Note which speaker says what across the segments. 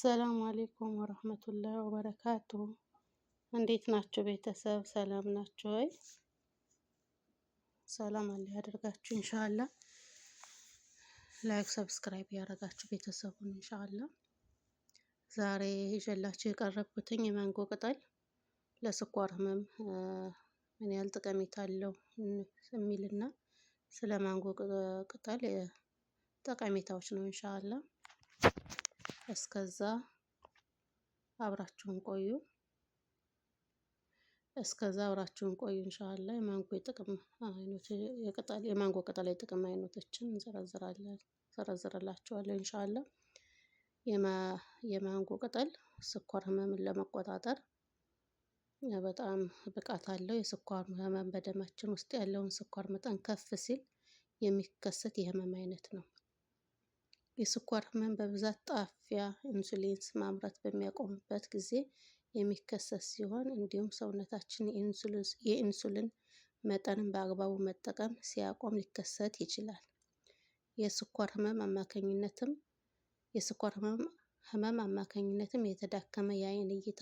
Speaker 1: ሰላም አለይኩም ወረህመቱላሂ ወበረካቱሁ። እንዴት ናችሁ ቤተሰብ? ሰላም ናችሁ ወይ? ሰላም አላህ ያደርጋችሁ ኢንሻአላህ። ላይክ ሰብስክራይብ ያደረጋችሁ ቤተሰቡን ኢንሻአላህ። ዛሬ ይዤላችሁ የቀረብኩትኝ የማንጎ ቅጠል ለስኳር ህመም ምን ያህል ጠቀሜታ አለው የሚልና ስለ ማንጎ ቅጠል ጠቀሜታዎች ነው ኢንሻአላህ። እስከዛ አብራችሁን ቆዩ። ኢንሻአላህ የማንጎ ቅጠል የጥቅም አይነቶችን እንዘረዝርላችኋለሁ ኢንሻአላህ። የማንጎ ቅጠል ስኳር ህመምን ለመቆጣጠር በጣም ብቃት አለው። የስኳር ህመም በደማችን ውስጥ ያለውን ስኳር መጠን ከፍ ሲል የሚከሰት የህመም አይነት ነው። የስኳር ህመም በብዛት ጣፊያ ኢንሱሊንስ ማምረት በሚያቆምበት ጊዜ የሚከሰት ሲሆን እንዲሁም ሰውነታችን የኢንሱሊን መጠንን በአግባቡ መጠቀም ሲያቆም ሊከሰት ይችላል። የስኳር ህመም አማካኝነትም የተዳከመ የአይን እይታ፣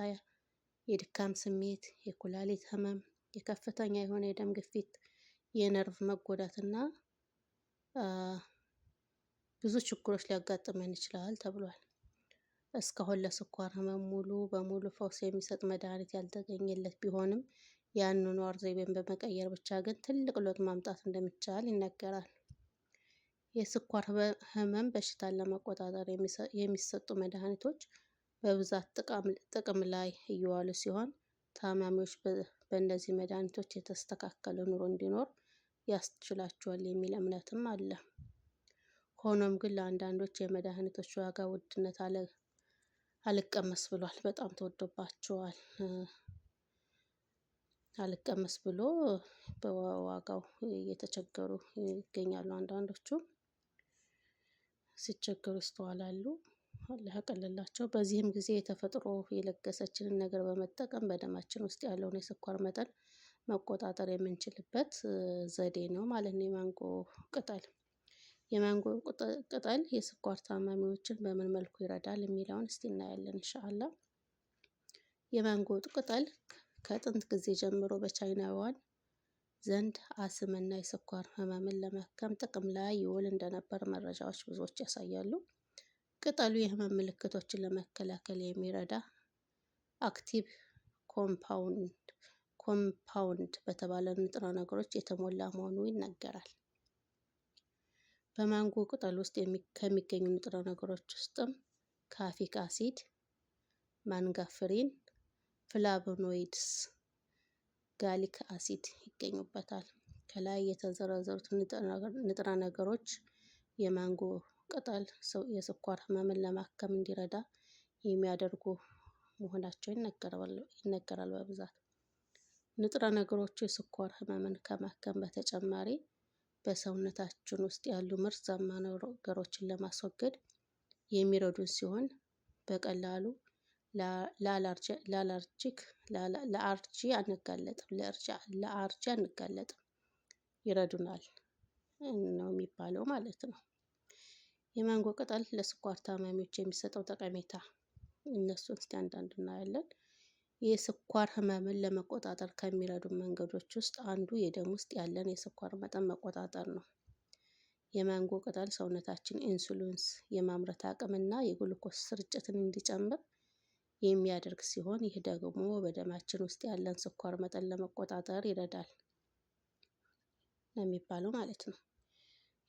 Speaker 1: የድካም ስሜት፣ የኩላሊት ህመም፣ የከፍተኛ የሆነ የደም ግፊት፣ የነርቭ መጎዳት እና ብዙ ችግሮች ሊያጋጥመን ይችላል ተብሏል። እስካሁን ለስኳር ህመም ሙሉ በሙሉ ፈውስ የሚሰጥ መድኃኒት ያልተገኘለት ቢሆንም የአኗኗር ዘይቤን በመቀየር ብቻ ግን ትልቅ ለውጥ ማምጣት እንደሚቻል ይነገራል። የስኳር ህመም በሽታን ለመቆጣጠር የሚሰጡ መድኃኒቶች በብዛት ጥቅም ላይ እየዋሉ ሲሆን ታማሚዎች በእነዚህ መድኃኒቶች የተስተካከለ ኑሮ እንዲኖር ያስችላቸዋል የሚል እምነትም አለ። ሆኖም ግን ለአንዳንዶች የመድኃኒቶች ዋጋ ውድነት አልቀመስ ብሏል። በጣም ተወዶባቸዋል። አልቀመስ ብሎ በዋጋው እየተቸገሩ ይገኛሉ። አንዳንዶቹ ሲቸገሩ ይስተዋላሉ። አላህ ያቀልላቸው። በዚህም ጊዜ የተፈጥሮ የለገሰችንን ነገር በመጠቀም በደማችን ውስጥ ያለውን የስኳር መጠን መቆጣጠር የምንችልበት ዘዴ ነው ማለት ነው የማንጎ ቅጠል። የማንጎ ቅጠል የስኳር ታማሚዎችን በምን መልኩ ይረዳል የሚለውን እስቲ እናያለን ኢንሻአላህ። የማንጎ ቅጠል ከጥንት ጊዜ ጀምሮ በቻይናውያን ዘንድ አስምና የስኳር ህመምን ለማከም ጥቅም ላይ ይውል እንደነበር መረጃዎች ብዙዎች ያሳያሉ። ቅጠሉ የህመም ምልክቶችን ለመከላከል የሚረዳ አክቲቭ ኮምፓውንድ በተባለ ንጥረ ነገሮች የተሞላ መሆኑ ይነገራል። በማንጎ ቅጠል ውስጥ ከሚገኙ ንጥረ ነገሮች ውስጥም ካፊክ አሲድ፣ ማንጋፍሪን፣ ፍላቮኖይድስ፣ ጋሊክ አሲድ ይገኙበታል። ከላይ የተዘረዘሩት ንጥረ ነገሮች የማንጎ ቅጠል የስኳር ህመምን ለማከም እንዲረዳ የሚያደርጉ መሆናቸው ይነገራል በብዛት። ንጥረ ነገሮቹ የስኳር ህመምን ከማከም በተጨማሪ በሰውነታችን ውስጥ ያሉ መርዛማ ነገሮችን ለማስወገድ የሚረዱን ሲሆን በቀላሉ ለአርጂ አንጋለጥም ይረዱናል ነው የሚባለው ማለት ነው። የማንጎ ቅጠል ለስኳር ታማሚዎች የሚሰጠው ጠቀሜታ እነሱን እስቲ አንዳንድ እናያለን። የስኳር ህመምን ለመቆጣጠር ከሚረዱ መንገዶች ውስጥ አንዱ የደም ውስጥ ያለን የስኳር መጠን መቆጣጠር ነው። የማንጎ ቅጠል ሰውነታችን ኢንሱሊንስ የማምረት አቅም እና የግሉኮስ ስርጭትን እንዲጨምር የሚያደርግ ሲሆን ይህ ደግሞ በደማችን ውስጥ ያለን ስኳር መጠን ለመቆጣጠር ይረዳል የሚባለው ማለት ነው።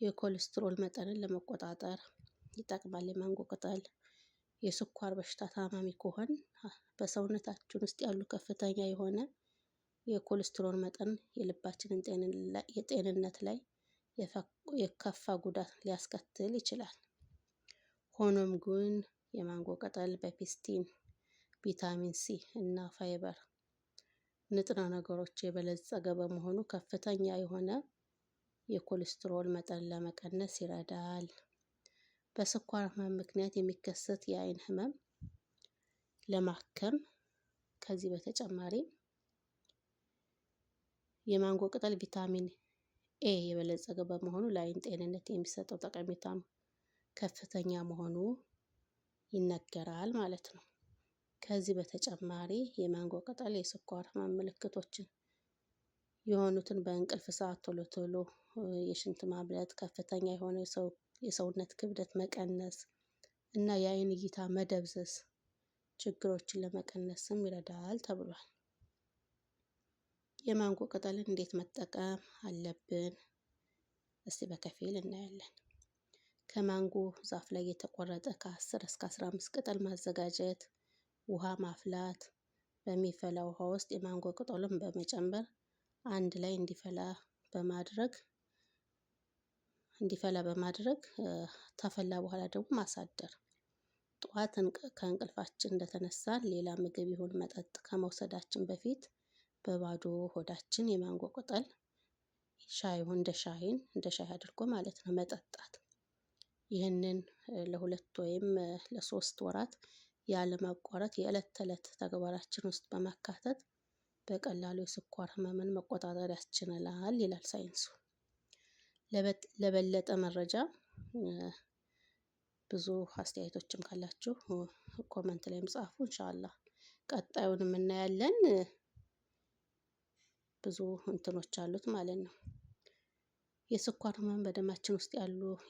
Speaker 1: የኮሌስትሮል መጠንን ለመቆጣጠር ይጠቅማል። የማንጎ ቅጠል የስኳር በሽታ ታማሚ ከሆን በሰውነታችን ውስጥ ያሉ ከፍተኛ የሆነ የኮሌስትሮል መጠን የልባችንን ጤንነት ላይ የከፋ ጉዳት ሊያስከትል ይችላል። ሆኖም ግን የማንጎ ቅጠል በፒስቲን፣ ቪታሚን ሲ እና ፋይበር ንጥረ ነገሮች የበለጸገ በመሆኑ ከፍተኛ የሆነ የኮሌስትሮል መጠን ለመቀነስ ይረዳል። በስኳር ህመም ምክንያት የሚከሰት የአይን ህመም ለማከም ከዚህ በተጨማሪ የማንጎ ቅጠል ቪታሚን ኤ የበለጸገ በመሆኑ ለአይን ጤንነት የሚሰጠው ጠቀሜታም ከፍተኛ መሆኑ ይነገራል ማለት ነው። ከዚህ በተጨማሪ የማንጎ ቅጠል የስኳር ህመም ምልክቶችን የሆኑትን በእንቅልፍ ሰዓት ቶሎ ቶሎ የሽንት ማምለጥ፣ ከፍተኛ የሆነ የሰውነት ክብደት መቀነስ እና የአይን እይታ መደብዘዝ ችግሮችን ለመቀነስም ይረዳል ተብሏል። የማንጎ ቅጠልን እንዴት መጠቀም አለብን? እስቲ በከፊል እናያለን። ከማንጎ ዛፍ ላይ የተቆረጠ ከ10 እስከ 15 ቅጠል ማዘጋጀት፣ ውሃ ማፍላት፣ በሚፈላ ውሃ ውስጥ የማንጎ ቅጠሉን በመጨመር አንድ ላይ እንዲፈላ በማድረግ ተፈላ በኋላ ደግሞ ማሳደር። ጠዋት ከእንቅልፋችን እንደተነሳን ሌላ ምግብ ይሁን መጠጥ ከመውሰዳችን በፊት በባዶ ሆዳችን የማንጎ ቅጠል እንደ ሻይ አድርጎ ማለት ነው መጠጣት። ይህንን ለ2 ወይም ለ3 ወራት ያለማቋረጥ የዕለት ተዕለት ተግባራችን ውስጥ በማካተት በቀላሉ የስኳር ህመምን መቆጣጠር ያስችላል ይላል ሳይንሱ። ለበለጠ መረጃ ብዙ አስተያየቶችም ካላችሁ ኮመንት ላይ ጻፉ። ኢንሻአላህ ቀጣዩንም እናያለን። ብዙ እንትኖች አሉት ማለት ነው። የስኳር ህመም በደማችን ውስጥ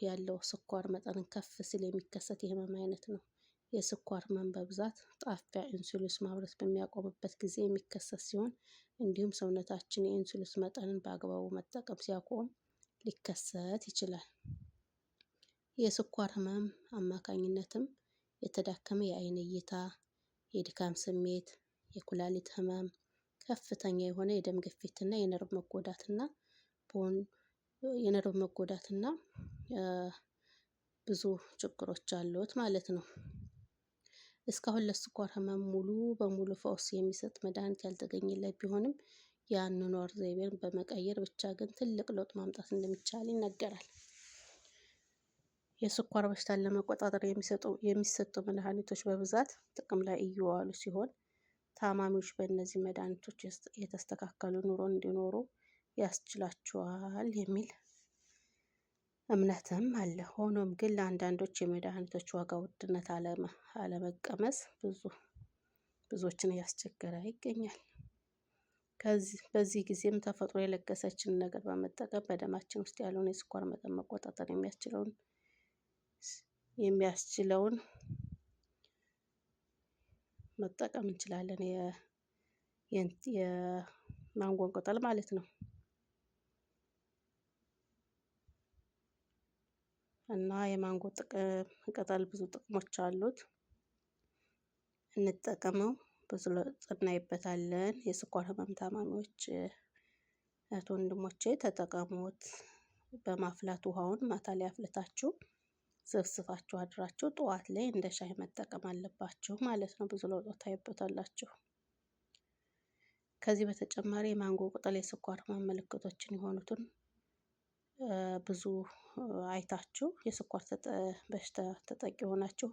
Speaker 1: ያለው ስኳር መጠንን ከፍ ሲል የሚከሰት የህመም አይነት ነው። የስኳር ህመም በብዛት ጣፊያ ኢንሱሊን ማምረት በሚያቆምበት ጊዜ የሚከሰት ሲሆን እንዲሁም ሰውነታችን የኢንሱሊን መጠንን በአግባቡ መጠቀም ሲያቆም ሊከሰት ይችላል። የስኳር ህመም አማካኝነትም የተዳከመ የአይን እይታ፣ የድካም ስሜት፣ የኩላሊት ህመም፣ ከፍተኛ የሆነ የደም ግፊት እና የነርቭ መጎዳትና ብዙ ችግሮች አሉት ማለት ነው። እስካሁን ለስኳር ህመም ሙሉ በሙሉ ፈውስ የሚሰጥ መድኃኒት ያልተገኘለት ቢሆንም የአኗኗር ዘይቤን በመቀየር ብቻ ግን ትልቅ ለውጥ ማምጣት እንደሚቻል ይነገራል። የስኳር በሽታን ለመቆጣጠር የሚሰጡ መድኃኒቶች በብዛት ጥቅም ላይ እየዋሉ ሲሆን ታማሚዎች በእነዚህ መድኃኒቶች የተስተካከለ ኑሮ እንዲኖሩ ያስችላቸዋል የሚል እምነትም አለ። ሆኖም ግን ለአንዳንዶች የመድኃኒቶች ዋጋ ውድነት አለመቀመስ ብዙዎችን እያስቸገረ ይገኛል። በዚህ ጊዜም ተፈጥሮ የለገሰችን ነገር በመጠቀም በደማችን ውስጥ ያለውን የስኳር መጠን መቆጣጠር የሚያስችለውን መጠቀም እንችላለን። የማንጎን ቅጠል ማለት ነው። እና የማንጎ ቅጠል ብዙ ጥቅሞች አሉት። እንጠቀመው፣ ብዙ ለውጥ እናይበታለን። የስኳር ህመም ታማሚዎች እህት ወንድሞቼ ተጠቀሙት። በማፍላት ውሃውን ማታ ላይ አፍልታችሁ ዘፍዝፋችሁ አድራችሁ ጠዋት ላይ እንደ ሻይ መጠቀም አለባችሁ ማለት ነው። ብዙ ለውጥ ታዩበታላችሁ። ከዚህ በተጨማሪ የማንጎ ቅጠል የስኳር ህመም ምልክቶችን የሆኑትን ብዙ አይታችሁ የስኳር በሽታ ተጠቂ የሆናችሁ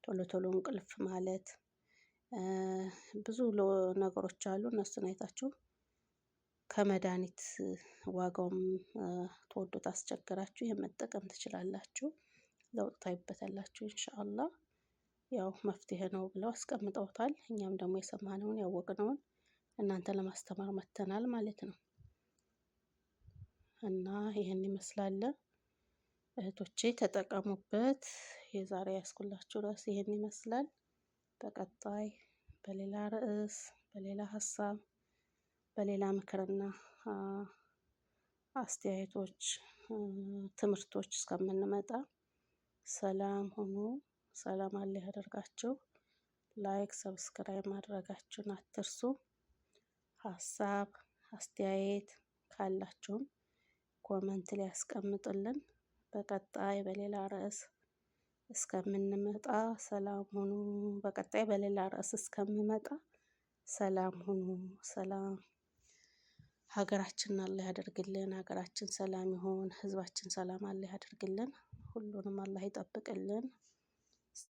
Speaker 1: ቶሎ ቶሎ እንቅልፍ ማለት ብዙ ነገሮች አሉ። እነሱን አይታችሁ ከመድኃኒት ዋጋውም ተወዶ ታስቸግራችሁ ይሄን መጠቀም ትችላላችሁ። ለውጥ ታዩበታላችሁ ኢንሻአላህ። ያው መፍትሄ ነው ብለው አስቀምጠውታል። እኛም ደግሞ የሰማነውን ያወቅነውን እናንተ ለማስተማር መጥተናል ማለት ነው። እና ይሄን ይመስላል እህቶቼ ተጠቀሙበት። የዛሬ ያስኩላችሁ ርዕስ ይሄን ይመስላል። በቀጣይ በሌላ ርዕስ፣ በሌላ ሀሳብ፣ በሌላ ምክርና አስተያየቶች፣ ትምህርቶች እስከምንመጣ ሰላም ሁኑ። ሰላም አላህ ያደርጋችሁ። ላይክ፣ ሰብስክራይብ ማድረጋችሁን አትርሱ። ሀሳብ አስተያየት ካላችሁም ኮመንት ላይ ያስቀምጡልን። በቀጣይ በሌላ ርዕስ እስከምንመጣ ሰላም ሁኑ። በቀጣይ በሌላ ርዕስ እስከምመጣ ሰላም ሁኑ። ሰላም ሀገራችንን አላህ ያደርግልን። ሀገራችን ሰላም ይሁን። ህዝባችን ሰላም አላህ ያደርግልን። ሁሉንም አላህ ይጠብቅልን።